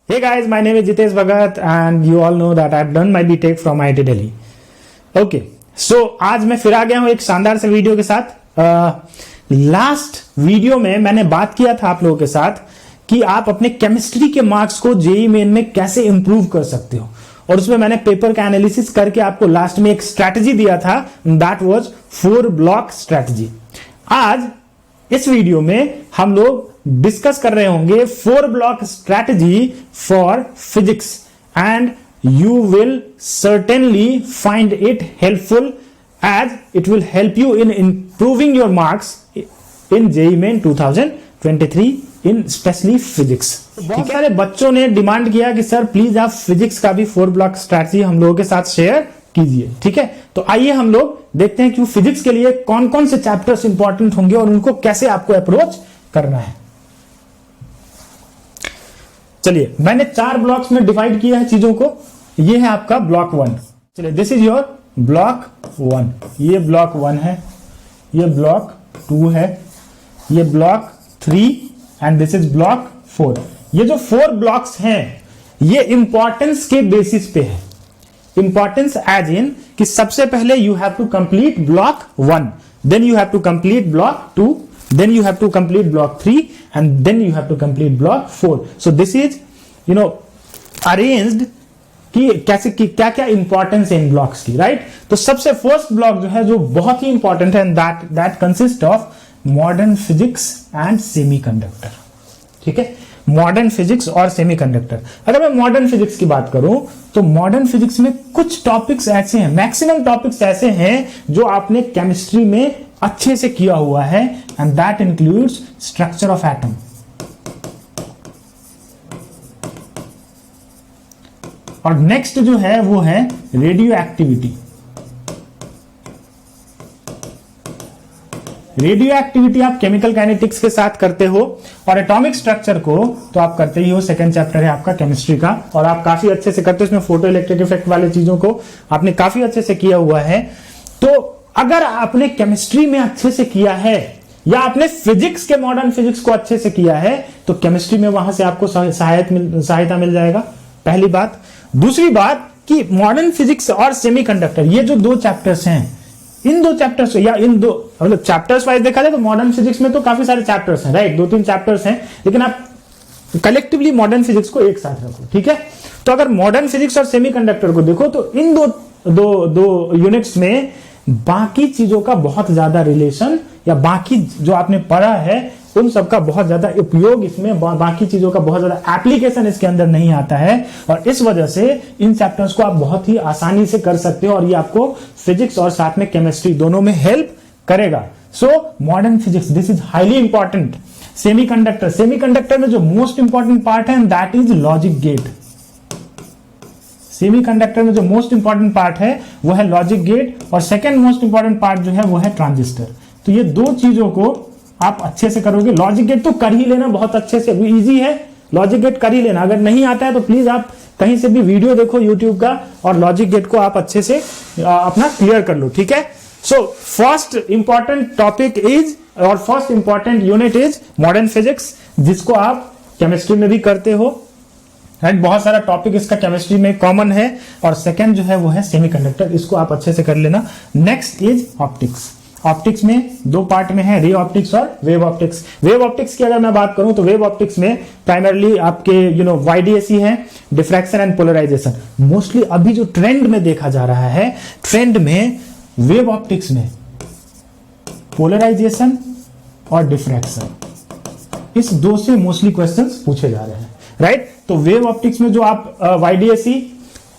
Hey guys, my name is Jitesh Bhagat and you all know that I've done my BTech from IIT Delhi. Okay, so आज मैं फिर आ गया हूँ एक शानदार से वीडियो के साथ। लास्ट वीडियो में मैंने बात किया था आप लोगों के साथ कि आप अपने केमिस्ट्री के मार्क्स को जेईई मेन में कैसे इंप्रूव कर सकते हो, और उसमें मैंने पेपर का एनालिसिस करके आपको लास्ट में एक स्ट्रैटेजी दिया था, दैट वाज 4 ब्लॉक स्ट्रैटेजी। आज इस वीडियो में हम लोग डिस्कस कर रहे होंगे 4 block strategy for physics and you will certainly find it helpful as it will help you in improving your marks in JEE Main 2023 in specially physics. बहुत सारे बच्चों ने डिमांड किया कि सर प्लीज आप फिजिक्स का भी 4 ब्लॉक स्ट्रैटेजी हम लोगों के साथ शेयर कीजिए। ठीक है, तो आइए हम लोग देखते हैं कि फिजिक्स के लिए कौन कौन से चैप्टर्स इंपॉर्टेंट होंगे और उनको कैसे आपको अप्रोच करना है। चलिए, मैंने 4 ब्लॉक्स में डिवाइड किया है चीजों को। ये है आपका ब्लॉक 1। चलिए, दिस इज योर ब्लॉक 1। ये ब्लॉक 1 है, ये ब्लॉक 2 है, ये block 3 and this is block 4। ये जो 4 ब्लॉक्स हैं ये इंपॉर्टेंस के बेसिस पे है। इंपॉर्टेंस एज इन कि सबसे पहले you have to complete block 1, then you have to complete block 2, then you have to complete block 3 and then you have to complete block 4. So this is arranged कि कैसे क्या क्या importance है इन blocks की, right. तो सबसे first block जो है जो बहुत ही इंपॉर्टेंट है, that consist of modern physics and semiconductor. ठीक है, मॉडर्न फिजिक्स और सेमीकंडक्टर। अगर मैं मॉडर्न फिजिक्स की बात करूं तो मॉडर्न फिजिक्स में कुछ टॉपिक्स ऐसे हैं, मैक्सिमम टॉपिक्स ऐसे हैं जो आपने केमिस्ट्री में अच्छे से किया हुआ है, and that includes structure of atom, और नेक्स्ट जो है वो है रेडियो एक्टिविटी। रेडियो एक्टिविटी आप केमिकल काइनेटिक्स के साथ करते हो, और एटॉमिक स्ट्रक्चर को तो आप करते ही हो, सेकंड चैप्टर है आपका केमिस्ट्री का, और आप काफी अच्छे से करते हो। इसमें फोटो इलेक्ट्रिक इफेक्ट वाले चीजों को आपने काफी अच्छे से किया हुआ है। तो अगर आपने केमिस्ट्री में अच्छे से किया है या आपने फिजिक्स के मॉडर्न फिजिक्स को अच्छे से किया है तो केमिस्ट्री में वहां से आपको सहायता मिल जाएगा, पहली बात। दूसरी बात कि मॉडर्न फिजिक्स और सेमीकंडक्टर, ये जो 2 चैप्टर्स हैं, इन 2 चैप्टर्स या इन 2 मतलब चैप्टर्स वाइज देखा जाए तो मॉडर्न फिजिक्स में तो काफी सारे चैप्टर्स हैं, राइट, 2-3 चैप्टर्स हैं, लेकिन आप कलेक्टिवली मॉडर्न फिजिक्स को एक साथ रखो। ठीक है, तो अगर मॉडर्न फिजिक्स और सेमीकंडक्टर को देखो तो इन दो यूनिट्स में बाकी चीजों का बहुत ज्यादा रिलेशन या बाकी जो आपने पढ़ा है उन सब का बहुत ज्यादा उपयोग इसमें, बाकी चीजों का बहुत ज्यादा एप्लीकेशन इसके अंदर नहीं आता है, और इस वजह से इन चैप्टर्स को आप बहुत ही आसानी से कर सकते हो, और ये आपको फिजिक्स और साथ में केमिस्ट्री दोनों में हेल्प करेगा। So modern physics, this is highly important. Semiconductor में जो मोस्ट इंपॉर्टेंट पार्ट है that is logic gate. Semiconductor में जो मोस्ट इंपॉर्टेंट पार्ट है वो है लॉजिक गेट, और सेकंड मोस्ट इंपॉर्टेंट पार्ट जो है वो है ट्रांजिस्टर। तो ये 2 चीजों को आप अच्छे से करोगे। लॉजिक गेट तो कर ही लेना बहुत अच्छे से, इजी है, लॉजिक गेट कर ही लेना। अगर नहीं आता है तो प्लीज आप कहीं से भी वीडियो देखो यूट्यूब का, और लॉजिक गेट को आप अच्छे से अपना क्लियर कर लो। ठीक है, so first important topic is और first important unit is modern physics, जिसको आप केमिस्ट्री में भी करते हो, राइट। बहुत सारा टॉपिक इसका केमिस्ट्री में कॉमन है। और सेकंड जो है वो है सेमीकंडक्टर, इसको आप अच्छे से कर लेना। Next is optics. ऑप्टिक्स में 2 पार्ट में है, रे ऑप्टिक्स और वेव ऑप्टिक्स। वेव ऑप्टिक्स की अगर मैं बात करूं तो वेव ऑप्टिक्स में प्राइमरली आपके वाईडीएसी है, डिफ्रैक्शन एंड पोलराइजेशन। मोस्टली अभी जो ट्रेंड में देखा जा रहा है, ट्रेंड में वेव ऑप्टिक्स में पोलराइजेशन और डिफ्रैक्शन, इस 2 से मोस्टली क्वेश्चंस पूछे जा रहे हैं, राइट। तो वेव ऑप्टिक्स में जो आप वाईडीएसी,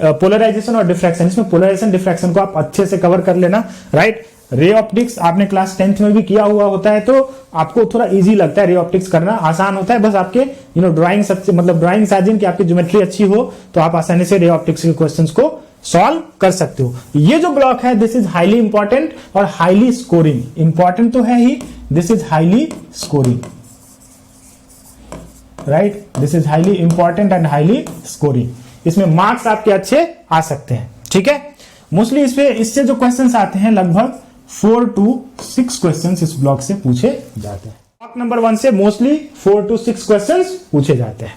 पोलराइजेशन और डिफ्रैक्शन, इसमें पोलराइजेशन डिफ्रैक्शन को आप अच्छे से कवर कर लेना, राइट। रे ऑप्टिक्स आपने क्लास 10th में भी किया हुआ होता है, तो आपको थोड़ा इजी लगता है, रे ऑप्टिक्स करना आसान होता है। बस आपके ड्राइंग मतलब ड्राइंग साजिन की आपकी ज्योमेट्री अच्छी हो तो आप आसानी से रे ऑप्टिक्स के क्वेश्चंस को सॉल्व कर सकते हो। ये जो ब्लॉक है दिस इज हाईली इंपॉर्टेंट और हाईली स्कोरिंग। इंपॉर्टेंट तो है ही, this is highly scoring, right. This is highly important and highly scoring. इसमें मार्क्स आपके अच्छे आ सकते हैं। ठीक है, मोस्टली इससे जो क्वेश्चंस आते हैं लगभग 4 to 6 क्वेश्चंस इस ब्लॉक से पूछे जाते हैं। ब्लॉक नंबर 1 से मोस्टली 4 to 6 क्वेश्चंस पूछे जाते हैं।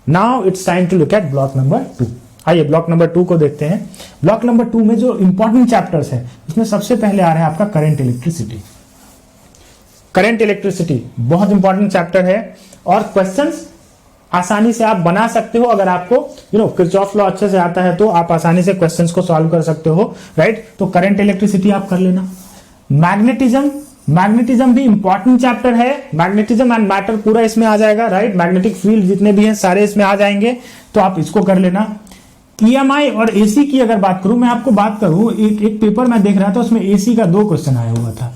Now it's time to look at block number 2। आइए ब्लॉक नंबर 2 को देखते हैं। ब्लॉक नंबर 2 में जो इंपॉर्टेंट चैप्टर्स है उसमें सबसे पहले आ रहा है आपका करंट इलेक्ट्रिसिटी। करंट इलेक्ट्रिसिटी बहुत इंपॉर्टेंट चैप्टर है और क्वेश्चंस आसानी से आप बना सकते हो। अगर आपको किरचॉफ लॉ अच्छे से आता है तो आप आसानी से क्वेश्चंस को सॉल्व कर सकते हो, राइट। तो करंट इलेक्ट्रिसिटी आप कर लेना। मैग्नेटिज्म भी इंपॉर्टेंट चैप्टर है। मैग्नेटिज्म एंड मैटर पूरा इसमें आ जाएगा, राइट। मैग्नेटिक फील्ड जितने भी हैं सारे इसमें आ जाएंगे, तो आप इसको कर लेना। ईएमआई और एसी की अगर बात करूं, मैं आपको बात करूं, एक पेपर मैं देख रहा था उसमें एसी का 2 क्वेश्चन आया हुआ था,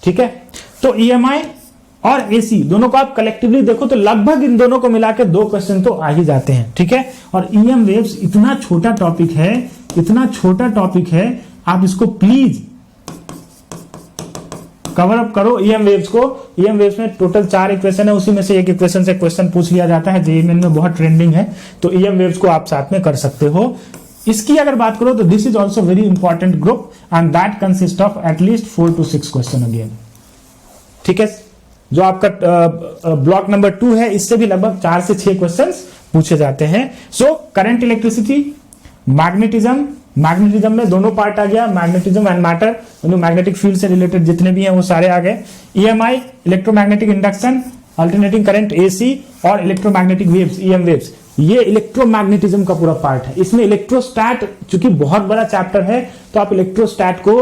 ठीक है। तो ईएमआई और एसी दोनों को आप कलेक्टिवली देखो तो लगभग इन दोनों को मिला के 2 क्वेश्चन तो आ ही जाते हैं, ठीक है। और ईएम वेव्स इतना छोटा टॉपिक है, इतना छोटा टॉपिक है, आप इसको प्लीज कवर अप करो। ईएम वेव्स को, ईएम वेव्स में टोटल 4 इक्वेशन है, उसी में से एक इक्वेशन से क्वेश्चन पूछ लिया जाता है, जेईई में बहुत ट्रेंडिंग है। तो ईएम वेव्स को आप साथ में कर सकते हो। इसकी अगर बात करो तो this is also very important group and that consist of at least 4 to 6 question again, ठीक है। जो आपका ब्लॉक नंबर 2 है इससे भी लगभग 4 से 6 क्वेश्चन पूछे जाते हैं। सो करंट इलेक्ट्रिसिटी, मैग्नेटिज्म में दोनों पार्ट आ गया, magnetism and matter, magnetic field से रिलेटेड जितने भी हैं वो सारे आ गए। EMI, electromagnetic induction, alternating current AC और इलेक्ट्रोमैग्नेटिक वेव्स, ईएम वेव्स, ये इलेक्ट्रोमैग्नेटिज्म का पूरा पार्ट है। इसमें इलेक्ट्रोस्टैट चूंकि बहुत बड़ा चैप्टर है तो आप इलेक्ट्रोस्टैट को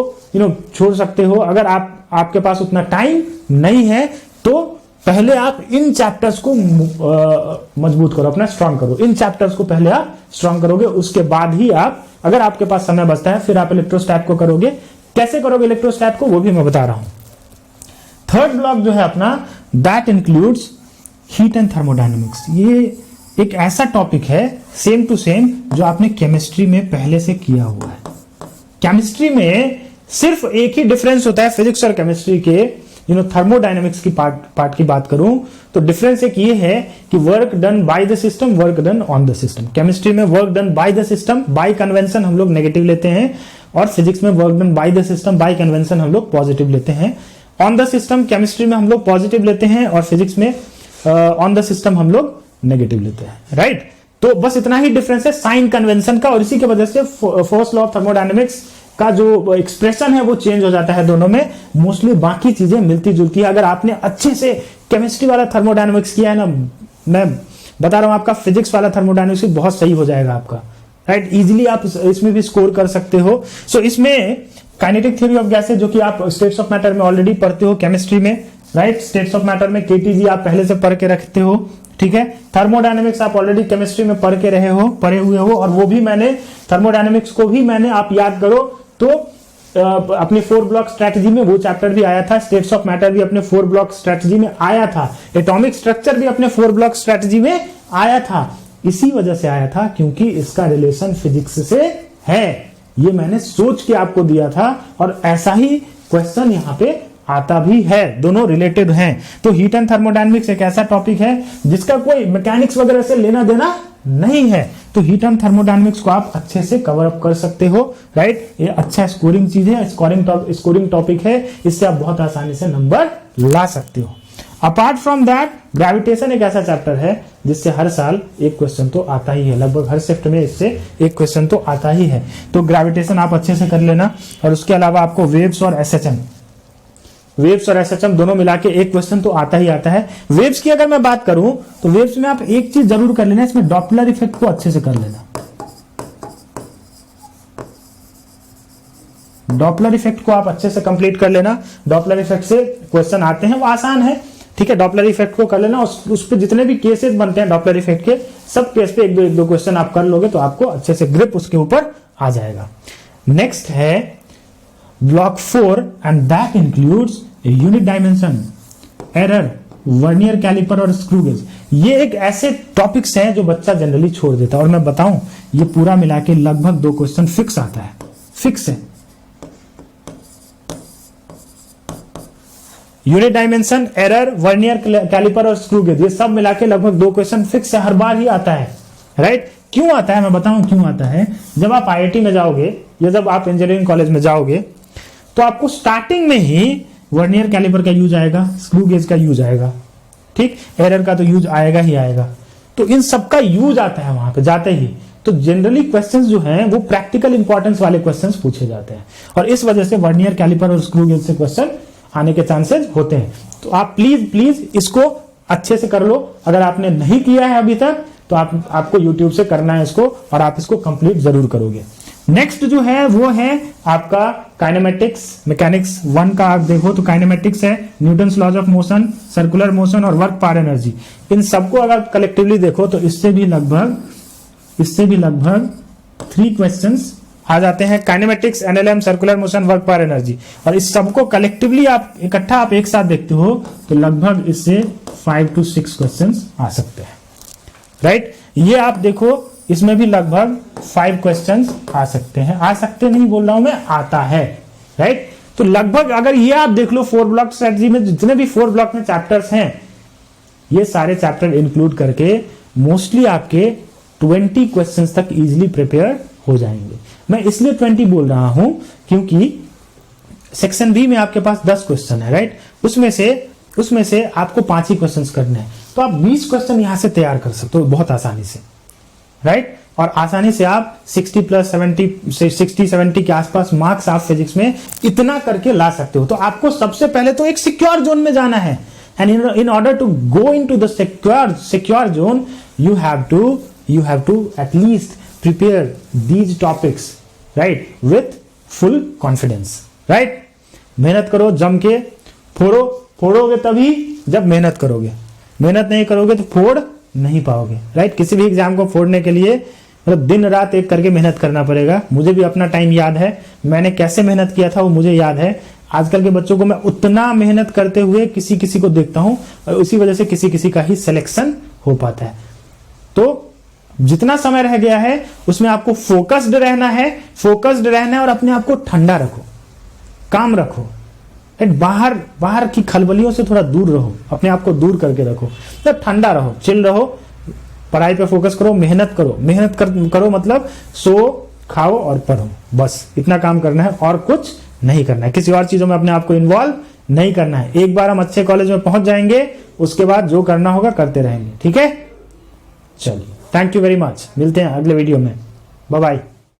छोड़ सकते हो। अगर आपके पास उतना टाइम नहीं है तो पहले आप इन चैप्टर्स को मजबूत करो, अपना स्ट्रांग करो। इन चैप्टर्स को पहले आप स्ट्रांग करोगे, उसके बाद ही आप, अगर आपके पास समय बचता है, फिर आप इलेक्ट्रोस्टैट को करोगे। कैसे करोगे इलेक्ट्रोस्टैट को वो भी मैं बता रहा हूं। थर्ड ब्लॉक जो है अपना, that includes heat and thermodynamics. ये एक ऐसा टॉपिक है सेम टू सेम जो आपने केमिस्ट्री में पहले से किया हुआ है। केमिस्ट्री में सिर्फ एक ही डिफरेंस होता है फिजिक्स और केमिस्ट्री के, थर्मोडायनेमिक्स की पार्ट की बात करूं तो डिफरेंस एक ये है कि work done by the system, work done on the system. Chemistry में work done by the system, by convention हम लोग नेगेटिव लेते हैं, और फिजिक्स में work done by the system, by convention हम लोग पॉजिटिव लेते हैं। ऑन द सिस्टम केमिस्ट्री में हम लोग पॉजिटिव लेते हैं और फिजिक्स में ऑन द सिस्टम हम लोग नेगेटिव लेते हैं, राइट। तो बस इतना ही डिफरेंस है साइन कन्वेंशन का, और इसी की वजह से फर्स्ट लॉ ऑफ थर्मोडायनेमिक्स का जो एक्सप्रेशन है वो चेंज हो जाता है दोनों में। मोस्टली बाकी चीजें मिलती जुलती है। अगर आपने अच्छे से केमिस्ट्री वाला थर्मोडायनेमिक्स किया है ना, मैं बता रहा हूं आपका फिजिक्स वाला थर्मोडायनेमिक्स बहुत सही हो जाएगा आपका, राइट। इजीली आप इसमें भी स्कोर कर सकते हो। सो इसमें काइनेटिक थ्योरी ऑफ गैसेस जो कि आप स्टेट्स ऑफ मैटर में ऑलरेडी पढ़ते हो केमिस्ट्री में, राइट। स्टेट्स ऑफ मैटर में केटीजी आप पहले से पढ़ के रखते हो, ठीक है। थर्मोडायनेमिक्स आप ऑलरेडी केमिस्ट्री में पढ़े हुए हो, और वो भी मैंने थर्मोडायनेमिक्स को भी मैंने, आप याद करो तो अपनी 4 ब्लॉक स्ट्रेटजी में वो चैप्टर भी आया था, स्टेट्स ऑफ मैटर भी अपने 4 ब्लॉक स्ट्रेटजी में आया था, एटॉमिक स्ट्रक्चर भी अपने 4 ब्लॉक स्ट्रेटजी में आया था। इसी वजह से आया था क्योंकि इसका रिलेशन फिजिक्स से है, ये मैंने सोच के आपको दिया था, और ऐसा ही क्वेश्चन यहां पे आता भी है, दोनों रिलेटेड हैं। तो हीट एंड थर्मोडायनेमिक्स एक ऐसा टॉपिक है जिसका कोई मैकेनिक्स वगैरह से लेना देना नहीं है। तो हीट एंड थर्मोडायनेमिक्स को आप अच्छे से कवर अप कर सकते हो, राइट। ये अच्छा स्कोरिंग चीज है, स्कोरिंग टॉपिक है, इससे आप बहुत आसानी से नंबर ला सकते हो। अपार्ट फ्रॉम दैट, ग्रेविटेशन एक ऐसा चैप्टर है जिससे हर साल एक क्वेश्चन तो आता ही है, लगभग हर शिफ्ट में इससे एक क्वेश्चन तो आता ही है। तो ग्रेविटेशन आप अच्छे से कर लेना। और उसके अलावा आपको वेव्स और एसएचएम दोनों मिला के एक क्वेश्चन तो आता ही आता है। वेव्स की अगर मैं बात करूं तो वेव्स में आप एक चीज जरूर कर लेना, इसमें डॉपलर इफेक्ट को अच्छे से कर लेना। डॉपलर इफेक्ट को आप अच्छे से कंप्लीट कर लेना। डॉपलर इफेक्ट से क्वेश्चन आते हैं, वो आसान है, ठीक है। डॉपलर इफेक्ट को कर लेना, उस पे जितने भी केसेस बनते हैं डॉपलर इफेक्ट के, सब केस पे एक दो क्वेश्चन आप कर लोगे तो आपको अच्छे से ग्रिप उसके ऊपर आ जाएगा। नेक्स्ट है block 4 and that includes unit dimension, error, vernier caliper और स्क्रू गेज। ये एक ऐसे टॉपिक्स हैं जो बच्चा जनरली छोड़ देता है, और मैं बताऊं ये पूरा मिला के लगभग 2 क्वेश्चन फिक्स आता है, फिक्स है। Unit dimension, error, vernier caliper और स्क्रू गेज, ये सब मिला के लगभग 2 क्वेश्चन फिक्स है, हर बार ही आता है, राइट। क्यों आता है मैं बताऊं क्यों आता है। जब आप आईआईटी में जाओगे या जब आप इंजीनियरिंग कॉलेज में जाओगे तो आपको स्टार्टिंग में ही वर्नियर कैलिपर का यूज आएगा, स्क्रू गेज का यूज आएगा, ठीक। एरर का तो यूज आएगा ही आएगा। तो इन सबका यूज आता है वहां पे जाते ही। तो जनरली क्वेश्चंस जो हैं वो प्रैक्टिकल इंपॉर्टेंस वाले क्वेश्चंस पूछे जाते हैं, और इस वजह से वर्नियर कैलिपर और स्क्रू गेज से क्वेश्चन आने के चांसेस होते हैं। तो आप प्लीज इसको अच्छे से कर लो। अगर आपने नहीं किया है अभी तक तो आपको YouTube से करना है इसको, और आप इसको कंप्लीट जरूर करोगे। नेक्स्ट जो है वो है आपका काइनेमेटिक्स मैकेनिक्स 1 का। आप देखो तो काइनेमेटिक्स है Newton's laws of motion, circular motion और वर्क पावर एनर्जी। इन सबको अगर कलेक्टिवली देखो तो इससे भी लगभग 3 क्वेश्चंस आ जाते हैं। Kinematics, NLM, circular motion, work power energy, और इस सबको कलेक्टिवली आप इकट्ठा आप एक साथ देखते हो तो लगभग इससे 5 to 6 क्वेश्चंस आ सकते हैं, राइट। ये आप देखो इसमें भी लगभग 5 क्वेश्चंस आ सकते हैं। आ सकते नहीं बोल रहा हूं मैं, आता है, राइट। तो लगभग अगर ये आप देख लो 4 ब्लॉक स्ट्रेटजी में जितने भी 4 ब्लॉक में चैप्टर्स हैं, ये सारे चैप्टर इंक्लूड करके मोस्टली आपके 20 क्वेश्चंस तक इजीली प्रिपेयर हो जाएंगे। मैं इसलिए 20 बोल रहा हूं क्योंकि सेक्शन बी में आपके पास 10 क्वेश्चन है, राइट। उसमें से आपको 5 ही क्वेश्चंस करने हैं, तो आप 20 क्वेश्चन यहां से तैयार कर सकते हो बहुत आसानी से, राइट। और आसानी से आप 60-70 के आसपास मार्क्स आप फिजिक्स में इतना करके ला सकते हो। तो आपको सबसे पहले तो एक सिक्योर जोन में जाना है, and in order to go into the secure zone you have to at least prepare these topics, right, with full confidence, right। मेहनत करो जम के, फोड़ोगे तभी जब मेहनत करोगे, मेहनत नहीं करोगे तो फोड़ नहीं पाओगे, राइट। किसी भी एग्जाम को फोड़ने के लिए मतलब दिन रात एक करके मेहनत करना पड़ेगा। मुझे भी अपना टाइम याद है, मैंने कैसे मेहनत किया था वो मुझे याद है। आजकल के बच्चों को मैं उतना मेहनत करते हुए किसी को देखता हूं, और उसी वजह से किसी का ही सिलेक्शन हो पाता है। तो जितना समय रह गया है उसमें आपको फोकस्ड रहना है और अपने आप को ठंडा रखो, काम रखो, बाहर की खलबलियों से थोड़ा दूर रहो, अपने आप को दूर करके रखो, तो ठंडा रहो, चिल रहो, पढ़ाई पे फोकस करो, मेहनत करो मतलब सो, खाओ और पढ़ो, बस इतना काम करना है और कुछ नहीं करना है। किसी और चीजों में अपने आप को इन्वॉल्व नहीं करना है। एक बार हम अच्छे कॉलेज में पहुंच जाएंगे, उसके बाद जो करना होगा करते रहेंगे, ठीक है। चलिए, थैंक यू वेरी मच, मिलते हैं अगले वीडियो में, बाय बाय।